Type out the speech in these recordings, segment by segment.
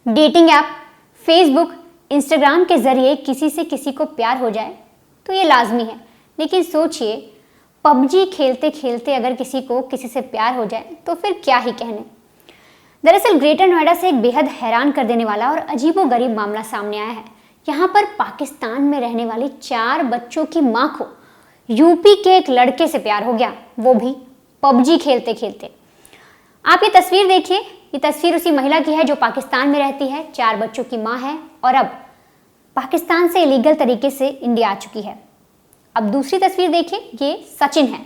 Dating app, Facebook, Instagram के ज़रिए किसी से किसी को प्यार हो जाए तो ये लाजमी है, लेकिन सोचिए पबजी खेलते खेलते अगर किसी को किसी से प्यार हो जाए तो फिर क्या ही कहने। दरअसल ग्रेटर नोएडा से एक बेहद हैरान कर देने वाला और अजीबोगरीब मामला सामने आया है। यहाँ पर पाकिस्तान में रहने वाली 4 बच्चों की मां को यूपी के एक लड़के से प्यार हो गया, वो भी पबजी खेलते खेलते। आप ये तस्वीर देखिए, ये तस्वीर उसी महिला की है जो पाकिस्तान में रहती है, 4 बच्चों की मां है और अब पाकिस्तान से इलीगल तरीके से इंडिया आ चुकी है। अब दूसरी तस्वीर देखिए, ये सचिन है,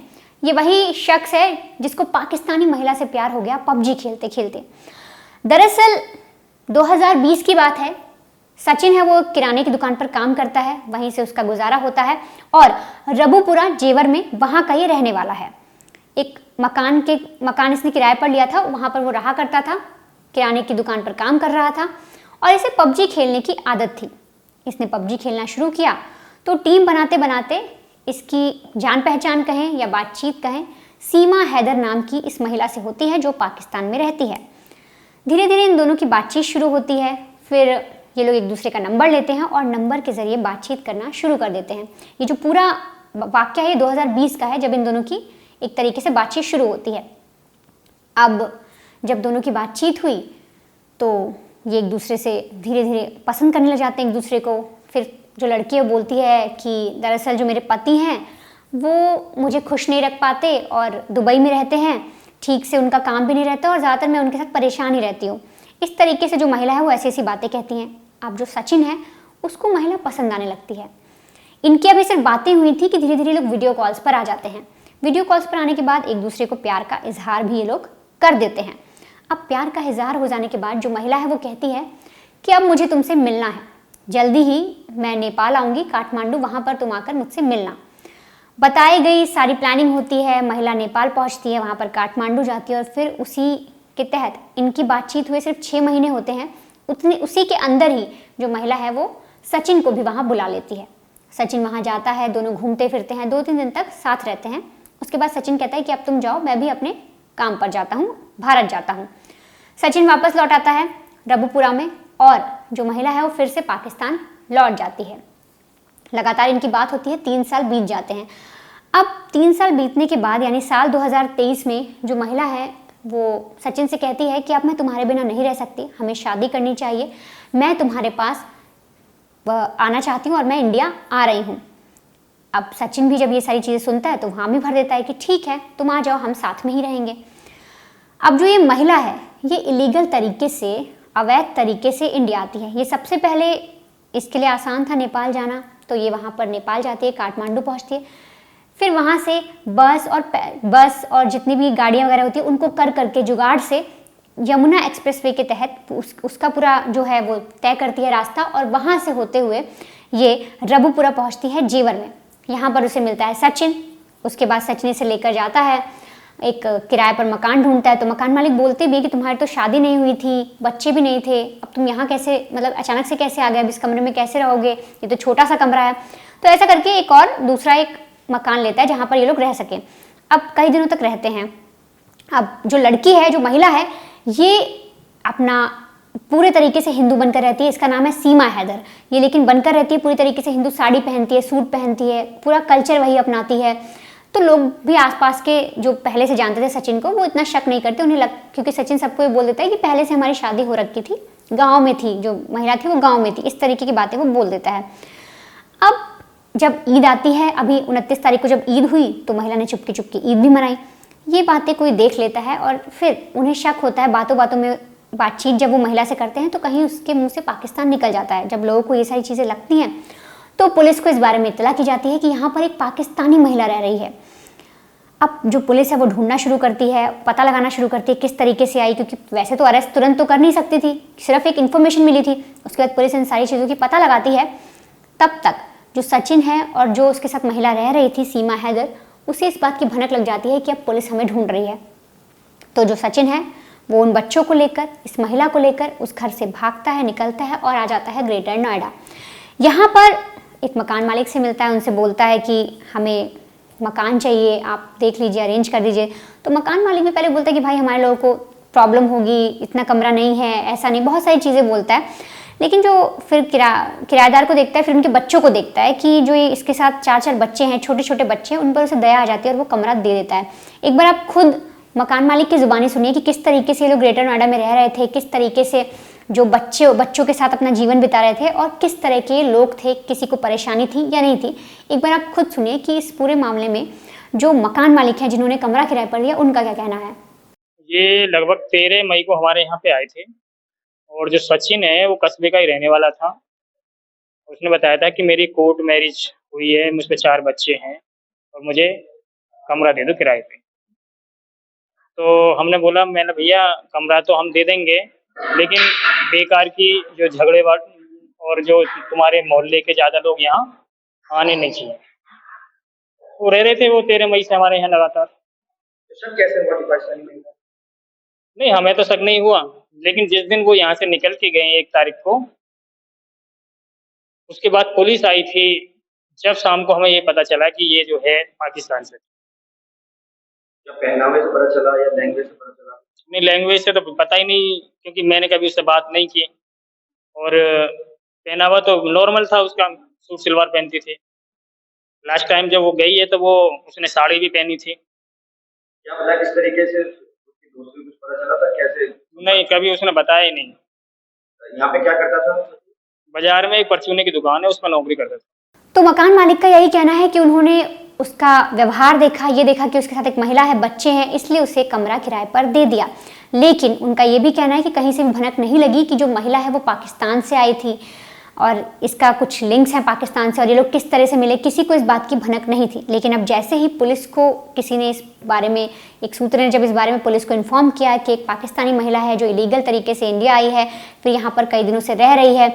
ये वही शख्स है जिसको पाकिस्तानी महिला से प्यार हो गया पबजी खेलते खेलते। दरअसल 2020 की बात है। सचिन है वो किराने की दुकान पर काम करता है, वहीं से उसका गुजारा होता है और रबूपुरा जेवर में वहाँ का ये रहने वाला है। एक मकान इसने किराए पर लिया था, वहाँ पर वो रहा करता था, किराने की दुकान पर काम कर रहा था और इसे पबजी खेलने की आदत थी। इसने पबजी खेलना शुरू किया तो टीम बनाते बनाते इसकी जान पहचान कहें या बातचीत कहें, सीमा हैदर नाम की इस महिला से होती है जो पाकिस्तान में रहती है। धीरे धीरे इन दोनों की बातचीत शुरू होती है, फिर ये लोग एक दूसरे का नंबर लेते हैं और नंबर के ज़रिए बातचीत करना शुरू कर देते हैं। ये जो पूरा वाक़या है 2020 का है, जब इन दोनों की एक तरीके से बातचीत शुरू होती है। अब जब दोनों की बातचीत हुई तो ये एक दूसरे से धीरे धीरे पसंद करने लग जाते हैं एक दूसरे को। फिर जो लड़की है बोलती है कि दरअसल जो मेरे पति हैं वो मुझे खुश नहीं रख पाते और दुबई में रहते हैं, ठीक से उनका काम भी नहीं रहता और ज़्यादातर मैं उनके साथ परेशान ही रहती हूँ। इस तरीके से जो महिला है वो ऐसी ऐसी बातें कहती हैं। अब जो सचिन है उसको महिला पसंद आने लगती है। इनकी अभी सिर्फ बातें हुई थी कि धीरे धीरे लोग वीडियो कॉल्स पर आ जाते हैं। वीडियो कॉल्स पर आने के बाद एक दूसरे को प्यार का इजहार भी ये लोग कर देते हैं। अब प्यार का इजहार हो जाने के बाद जो महिला है वो कहती है कि अब मुझे तुमसे मिलना है, जल्दी ही मैं नेपाल आऊँगी, काठमांडू, वहाँ पर तुम आकर मुझसे मिलना। बताई गई सारी प्लानिंग होती है, महिला नेपाल पहुँचती है, वहाँ पर काठमांडू जाती है और फिर उसी के तहत इनकी बातचीत हुए सिर्फ 6 महीने होते हैं, उसी के अंदर ही जो महिला है वो सचिन को भी वहाँ बुला लेती है। सचिन वहाँ जाता है, दोनों घूमते फिरते हैं, 2-3 दिन तक साथ रहते हैं। उसके बाद सचिन कहता है कि अब तुम जाओ, मैं भी अपने काम पर जाता हूँ, भारत जाता हूँ। सचिन वापस लौट आता है रबूपुरा में और जो महिला है वो फिर से पाकिस्तान लौट जाती है। लगातार इनकी बात होती है, 3 साल बीत जाते हैं। अब 3 साल बीतने के बाद यानी साल 2023 में जो महिला है वो सचिन से कहती है कि अब मैं तुम्हारे बिना नहीं रह सकती, हमें शादी करनी चाहिए, मैं तुम्हारे पास आना चाहती हूँ और मैं इंडिया आ रही हूँ। अब सचिन भी जब ये सारी चीज़ें सुनता है तो वहाँ भी भर देता है कि ठीक है तुम आ जाओ, हम साथ में ही रहेंगे। अब जो ये महिला है ये इलीगल तरीके से, अवैध तरीके से इंडिया आती है। ये सबसे पहले इसके लिए आसान था नेपाल जाना, तो ये वहाँ पर नेपाल जाती है, काठमांडू पहुँचती है, फिर वहाँ से बस और जितनी भी गाड़ियाँ वगैरह होती है उनको कर करके जुगाड़ से यमुना एक्सप्रेसवे के तहत उसका पूरा जो है वो तय करती है रास्ता और वहाँ से होते हुए ये रबूपुरा पहुँचती है जेवर में। यहाँ पर उसे मिलता है सचिन। उसके बाद सचिन से लेकर जाता है, एक किराए पर मकान ढूंढता है। तो मकान मालिक बोलते भी कि तुम्हारी तो शादी नहीं हुई थी, बच्चे भी नहीं थे, अब तुम यहाँ कैसे, मतलब अचानक से कैसे आ गए, अब इस कमरे में कैसे रहोगे, ये तो छोटा सा कमरा है। तो ऐसा करके एक और दूसरा एक मकान लेता है जहाँ पर ये लोग रह सकें। अब कई दिनों तक रहते हैं। अब जो लड़की है, जो महिला है, ये अपना पूरे तरीके से हिंदू बनकर रहती है। इसका नाम है सीमा हैदर। ये लेकिन बनकर रहती है पूरी तरीके से हिंदू, साड़ी पहनती है, सूट पहनती है, पूरा कल्चर वही अपनाती है। तो लोग भी आसपास के जो पहले से जानते थे सचिन को वो इतना शक नहीं करते। उन्हें क्योंकि सचिन सबको ये बोल देता है कि पहले से हमारी शादी हो रखी थी, गाँव में थी, जो महिला थी वो गाँव में थी, इस तरीके की बातें वो बोल देता है। अब जब ईद आती है, अभी 29 तारीख को जब ईद हुई तो महिला ने चुपके चुपके ईद भी मनाई। ये बातें कोई देख लेता है और फिर उन्हें शक होता है, बातों बातों में बातचीत जब वो महिला से करते हैं तो कहीं उसके मुंह से पाकिस्तान निकल जाता है। जब लोगों को ये सारी चीज़ें लगती हैं तो पुलिस को इस बारे में इत्तला की जाती है कि यहाँ पर एक पाकिस्तानी महिला रह रही है। अब जो पुलिस है वो ढूंढना शुरू करती है, पता लगाना शुरू करती है किस तरीके से आई, क्योंकि वैसे तो अरेस्ट तुरंत तो कर नहीं सकती थी, सिर्फ एक इन्फॉर्मेशन मिली थी। उसके बाद पुलिस इन सारी चीज़ों की पता लगाती है। तब तक जो सचिन है और जो उसके साथ महिला रह रही थी सीमा हैदर, उसे इस बात की भनक लग जाती है कि अब पुलिस हमें ढूंढ रही है। तो जो सचिन है वो उन बच्चों को लेकर, इस महिला को लेकर उस घर से भागता है, निकलता है और आ जाता है ग्रेटर नोएडा। यहाँ पर एक मकान मालिक से मिलता है, उनसे बोलता है कि हमें मकान चाहिए, आप देख लीजिए, अरेंज कर दीजिए। तो मकान मालिक भी पहले बोलता है कि भाई हमारे लोगों को प्रॉब्लम होगी, इतना कमरा नहीं है, ऐसा नहीं, बहुत सारी चीज़ें बोलता है। लेकिन जो फिर किराएदार को देखता है, फिर उनके बच्चों को देखता है कि जो ये इसके साथ 4-4 बच्चे हैं, छोटे छोटे बच्चे हैं, उन पर उसे दया आ जाती है और वो कमरा दे देता है। एक बार आप खुद मकान मालिक की ज़ुबानी सुनिए कि किस तरीके से ये लोग ग्रेटर नोएडा में रह रहे थे, किस तरीके से जो बच्चों के साथ अपना जीवन बिता रहे थे और किस तरह के लोग थे, किसी को परेशानी थी या नहीं थी। एक बार आप खुद सुनिए कि इस पूरे मामले में जो मकान मालिक हैं जिन्होंने कमरा किराए पर लिया, उनका क्या कहना है। ये लगभग 13 मई को हमारे यहाँ पे आए थे और जो सचिन है वो कस्बे का ही रहने वाला था। उसने बताया था कि मेरी कोर्ट मैरिज हुई है, मुझ पे 4 बच्चे हैं और मुझे कमरा दे दो किराए पे। तो हमने बोला, मैंने भैया कमरा तो हम दे देंगे, लेकिन बेकार की जो झगड़े और जो तुम्हारे मोहल्ले के ज़्यादा लोग यहाँ आने नहीं चाहिए। वो रह रहे थे वो 13 मई से हमारे यहाँ लगातार। शक कैसे हुआ कि पाकिस्तानी नहीं था? नहीं, हमें तो शक नहीं हुआ, लेकिन जिस दिन वो यहाँ से निकल के गए 1 तारीख को, उसके बाद पुलिस आई थी। जब शाम को हमें ये पता चला कि ये जो है पाकिस्तान से। या पहनावे से पता चला या लैंग्वेज से पता चला? नहीं, लैंग्वेज से तो पता ही नहीं, क्योंकि मैंने कभी उससे बात नहीं की। और पहनावा तो नॉर्मल था उसका, सूट सलवार पहनती थी। लास्ट टाइम जब वो गई है तो वो उसने साड़ी भी पहनी थी। क्या पता किस तरीके से उसकी दोस्ती को कुछ पता चला था कैसे? नहीं, कभी उसने बताया ही नहीं। यहाँ पे क्या करता था? बाजार में एक परचूने की दुकान है, उसमें नौकरी करता था। तो मकान मालिक का यही कहना है कि उन्होंने उसका व्यवहार देखा, ये देखा कि उसके साथ एक महिला है, बच्चे हैं, इसलिए उसे कमरा किराए पर दे दिया। लेकिन उनका ये भी कहना है कि कहीं से भी भनक नहीं लगी कि जो महिला है वो पाकिस्तान से आई थी और इसका कुछ लिंक्स हैं पाकिस्तान से और ये लोग किस तरह से मिले, किसी को इस बात की भनक नहीं थी। लेकिन अब जैसे ही पुलिस को किसी ने इस बारे में, एक सूत्र ने जब इस बारे में पुलिस को इन्फॉर्म किया कि एक पाकिस्तानी महिला है जो इलीगल तरीके से इंडिया आई है, फिर यहाँ पर कई दिनों से रह रही है,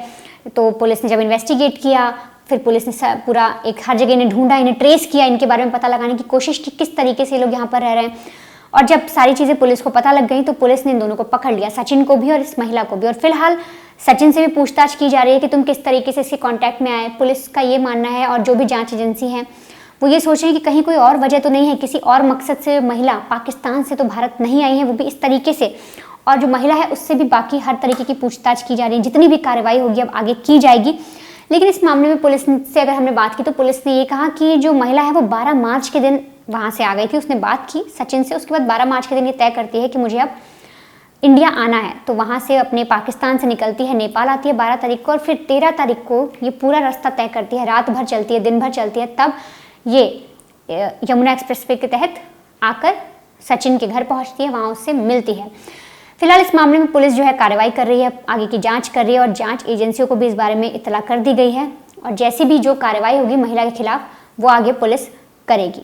तो पुलिस ने जब इन्वेस्टिगेट किया, फिर पुलिस ने पूरा एक हर जगह इन्हें ढूंढा, इन्हें ट्रेस किया, इनके बारे में पता लगाने की कोशिश की किस तरीके से लोग यहाँ पर रह रहे हैं। और जब सारी चीज़ें पुलिस को पता लग गई तो पुलिस ने इन दोनों को पकड़ लिया, सचिन को भी और इस महिला को भी। और फिलहाल सचिन से भी पूछताछ की जा रही है कि तुम किस तरीके से इसके कांटेक्ट में आए। पुलिस का ये मानना है और जो भी जांच एजेंसी है वो ये सोच रही है कि कहीं कोई और वजह तो नहीं है, किसी और मकसद से महिला पाकिस्तान से तो भारत नहीं आई है, वो भी इस तरीके से। और जो महिला है उससे भी बाकी हर तरीके की पूछताछ की जा रही है, जितनी भी कार्रवाई होगी अब आगे की जाएगी। लेकिन इस मामले में पुलिस से अगर हमने बात की तो पुलिस ने ये कहा कि जो महिला है वो 12 मार्च के दिन वहाँ से आ गई थी। उसने बात की सचिन से, उसके बाद 12 मार्च के दिन ये तय करती है कि मुझे अब इंडिया आना है, तो वहाँ से अपने पाकिस्तान से निकलती है, नेपाल आती है 12 तारीख को और फिर 13 तारीख को ये पूरा रास्ता तय करती है। रात भर चलती है, दिन भर चलती है, तब ये यमुना एक्सप्रेसवे के तहत आकर सचिन के घर पहुँचती है, वहाँ उससे मिलती है। फिलहाल इस मामले में पुलिस जो है कार्रवाई कर रही है, आगे की जांच कर रही है और जांच एजेंसियों को भी इस बारे में इत्तला कर दी गई है और जैसी भी जो कार्रवाई होगी महिला के खिलाफ वो आगे पुलिस करेगी।